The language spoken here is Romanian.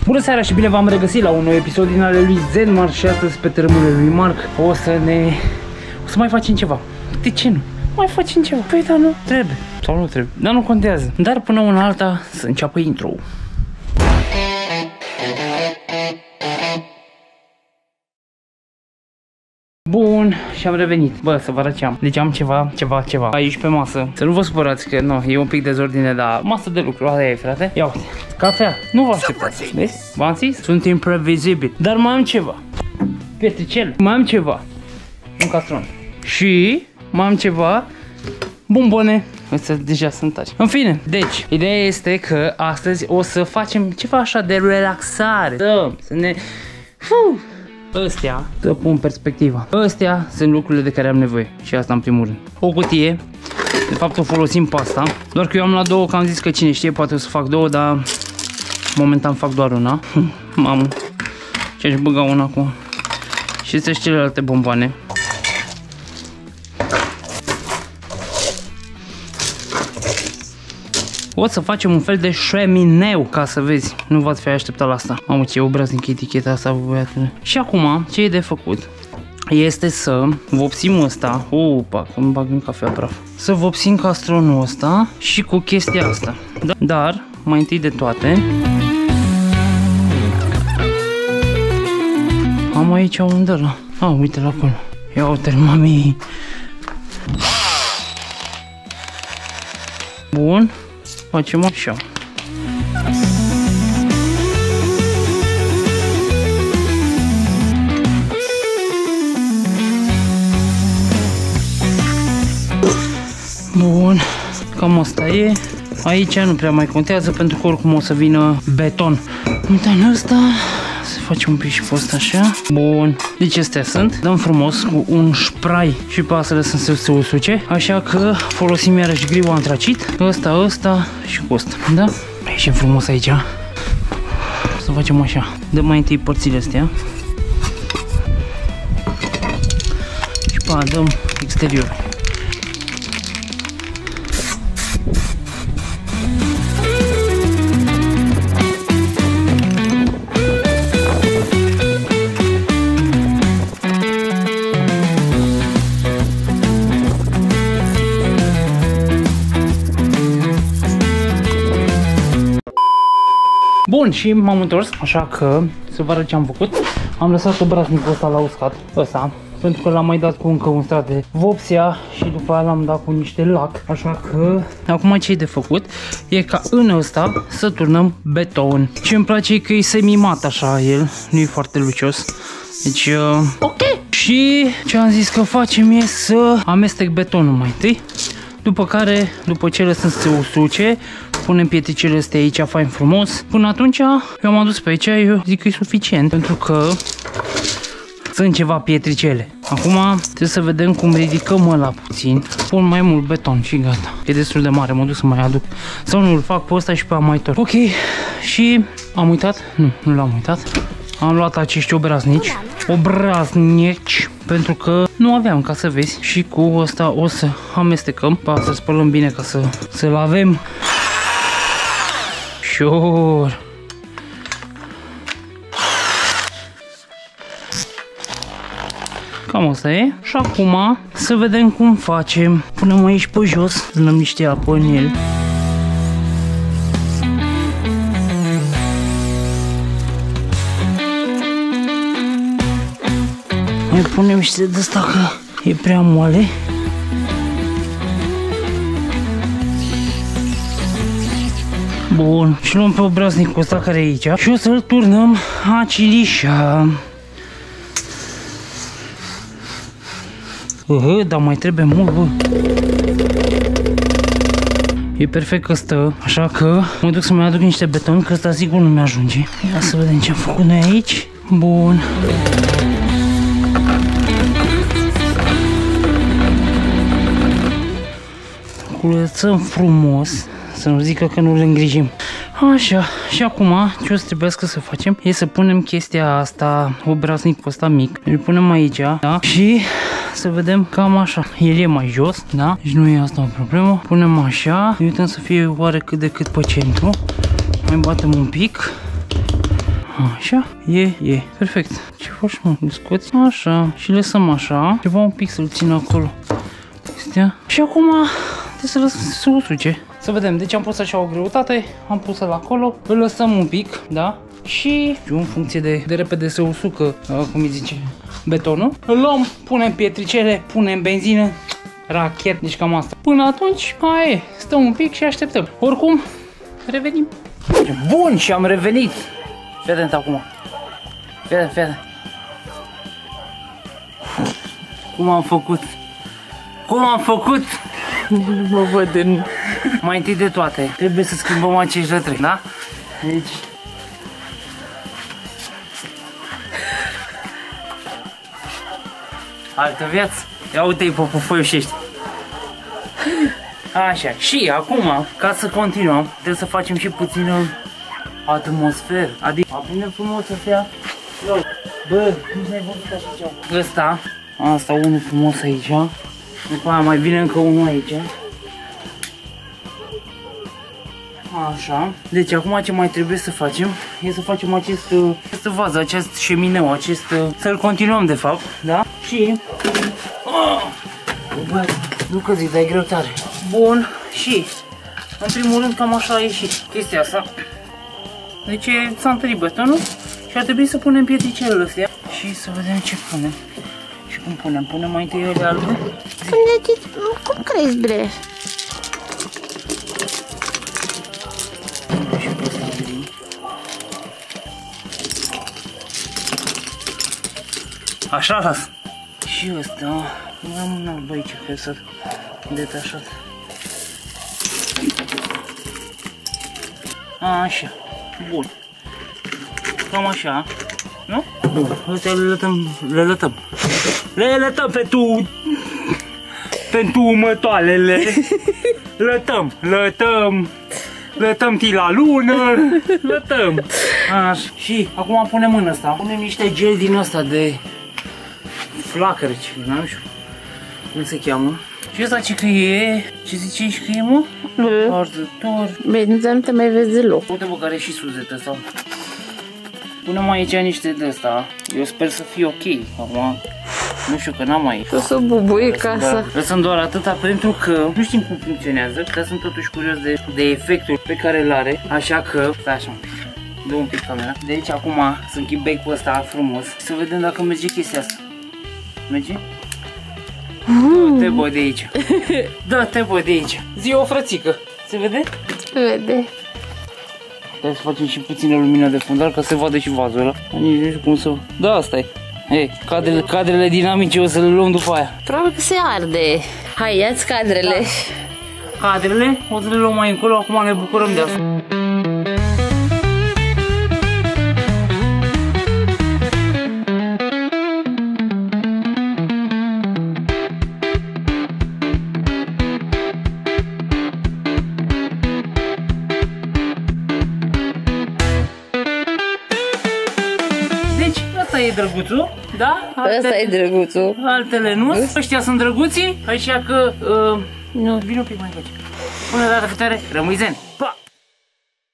Bună seara și bine v-am regăsit la un nou episod din ale lui Zenmark și astăzi pe terenul lui Mark o să mai facem ceva. De ce nu? Mai facem ceva. Păi da, nu trebuie. Sau nu trebuie. Dar nu contează. Dar până una alta să înceapă intro. Bun, și am revenit. Bă, să vă arăt ce am. Deci am ceva aici pe masă. Să nu vă supărați că nu, e un pic dezordine, dar masă de lucru, aia e, frate. Ia uite. Cafea. Nu vă așteptați. Vezi? V-am zis? Sunt imprevizibil. Dar mai am ceva. Pietricel. Mai am ceva. Un castron. Și mai am ceva. Bombone. Ăstea deja sunt tari. În fine, deci, ideea este că astăzi o să facem ceva așa de relaxare. Să ne... Astea, să pun perspectiva. Astea sunt lucrurile de care am nevoie. Și asta în primul rând. O cutie. De fapt o folosim pe asta. Doar că eu am luat două, că am zis că cine știe poate o să fac două, dar momentan fac doar una. Mamă. Ce-aș băga una acum. Și astea și celelalte bomboane. O să facem un fel de șemineu, ca să vezi. Nu v-ați fi așteptat la asta. Mamă, ce obraznic eticheta asta, băiatule. Și acum, ce e de făcut? Este să vopsim ăsta. Opa, că îmi bag în cafea praf. Să vopsim castronul ăsta și cu chestia asta. Dar, mai întâi de toate, am aici un ăla. Uite-l acolo. Ia uite-l, mami. Bun. Facem așa. Bun, cam asta e. Aici nu prea mai contează pentru că oricum o să vină beton. Uite în ăsta, să facem un pic și pe ăsta așa. Bun, deci astea sunt. Dăm frumos cu un spray și pe asta lăsăm să se usuce. Așa că folosim iarăși griul antracit. Ăsta și cu ăsta, da? Ieșim frumos aici. Să facem așa. Dăm mai întâi părțile astea. Și pe aia dăm exterior. Bun, și m-am întors, așa că să vă arăt ce am făcut. Am lăsat obraznicul ăsta la uscat, ăsta, pentru că l-am mai dat cu încă un strat de vopsea și după aia l-am dat cu niște lac. Așa că acum ce e de făcut e ca în ăsta să turnăm beton. Ce îmi place că e semi-mat așa el, nu e foarte lucios. Deci, ok. Și ce am zis că facem e să amestec betonul mai întâi. După care, după ce lăsăm să se usuce, punem pietricele astea aici fain frumos. Până atunci, eu am adus pe aici, eu zic că e suficient, pentru că sunt ceva pietricele. Acum trebuie să vedem cum ridicăm ăla puțin. Pun mai mult beton și gata. E destul de mare, mă duc să mai aduc. Sau nu, îl fac pe ăsta și pe amaitor. Ok, și am uitat? Nu l-am uitat. Am luat acești obraznici, pentru că nu aveam, ca să vezi. Și cu ăsta o să amestecăm, pe să spălăm bine ca să-l avem. Ușor. Cam asta e. Și acum să vedem cum facem. Punem aici pe jos, dăm niște apă în el. Mai punem și de asta că e prea moale. Bun, și luăm pe obraznicul ăsta care e aici și o să-l turnăm acilișa. Dar mai trebuie mult, bă. E perfect că stă, așa că mă duc să mai aduc niște beton, că ăsta sigur nu mi-ajunge. Ia să vedem ce am făcut noi aici. Bun. Curățăm frumos, să nu zică că nu le îngrijim. Așa, și acum ce o să trebuiască să facem e să punem chestia asta, obraznicul ăsta mic, îl punem aici, da? Și să vedem cam așa. El e mai jos, da? Deci nu e asta o problemă. Punem așa, ne uităm să fie oarecât de cât pe centru. Mai batem un pic. Așa, e, perfect. Ce faci, mă? Îl scoți? Așa, și lăsăm așa. Ceva un pic să-l țin acolo. Astea. Și acum trebuie să usuce. Să vedem, deci am pus așa o greutate, am pus-l acolo, îl lăsăm un pic, da? Și în funcție de repede se usucă, cum îi zice, betonul. Îl luăm, punem pietricele, punem benzină, rachet, deci cam asta. Până atunci, aia e, stăm un pic și așteptăm. Oricum, revenim. Bun, și am revenit. Fii atent acum. Fii atent. Cum am făcut? Nu mă văd în... Mai întâi de toate, trebuie să schimbăm acești lătrăi, da? Deci... Altă viață. Ia uite-i pe pufoiușești. Așa, și acum, ca să continuăm, trebuie să facem și puțină atmosferă. Adică, aprindem frumos astea. Bă, nici n-ai văzut așa ceva. Ăsta, asta unul frumos aici. După aia mai vine încă unul aici. Așa. Deci acum ce mai trebuie să facem e să facem această vază, acest șemineu, să-l continuăm de fapt, da? Și... Bă, nu că zic, dar e greu tare. Bun, și în primul rând cam așa a ieșit chestia asta. Deci s-a întărit betonul și ar trebui să punem pietricelele astea și să vedem ce punem. Și cum punem? Punem mai întâi ele albe? Cum crezi, bre? Așa las. Și ăsta, mai am un alb aici, că să detașat. Așa, bun. Cam așa, nu? Bun, astea le lătăm pentru următoarele. Lătăm la lună, lătăm. Așa. Și acum punem în ăsta, punem niște gel din ăsta de flacără, nu știu cum se cheamă. Și ăsta ce că e, ce ziceai că e, mă? Arzător. Bine, nu te mai vezi deloc. Uite, bă, care e și suzetă sau. Punem aici niște de ăsta. Eu sper să fie ok. Acum, nu știu că n-am mai. O să bubuie casa. Lăsăm doar atâta pentru că nu știm cum funcționează, dar sunt totuși curios de efectul pe care îl are. Așa că, stai așa, dă un pic camera. Deci acum să închid becul ăsta frumos. Să vedem dacă merge chestia asta. Merge? Dă-te, bă, de aici. Dă-te, bă, de aici. Zi o frățică. Se vede? Vede. Trebuie să facem și puțină lumină de fundal ca să se vadă și vazul ăla. Nici nu știu cum să... Da, asta e. Ei, cadrele dinamice o să le luăm după aia. Probabil că se arde. Hai, ia-ți cadrele. Da. Cadrele o să le luăm mai încolo, acum ne bucurăm de asta. Asta e drăguțul, da? Asta e drăguțul. Altele nu. Ăștia sunt drăguții, așa că... Nu. Vino un pic mai încoace. Până data viitoare, rămâi zen! Pa!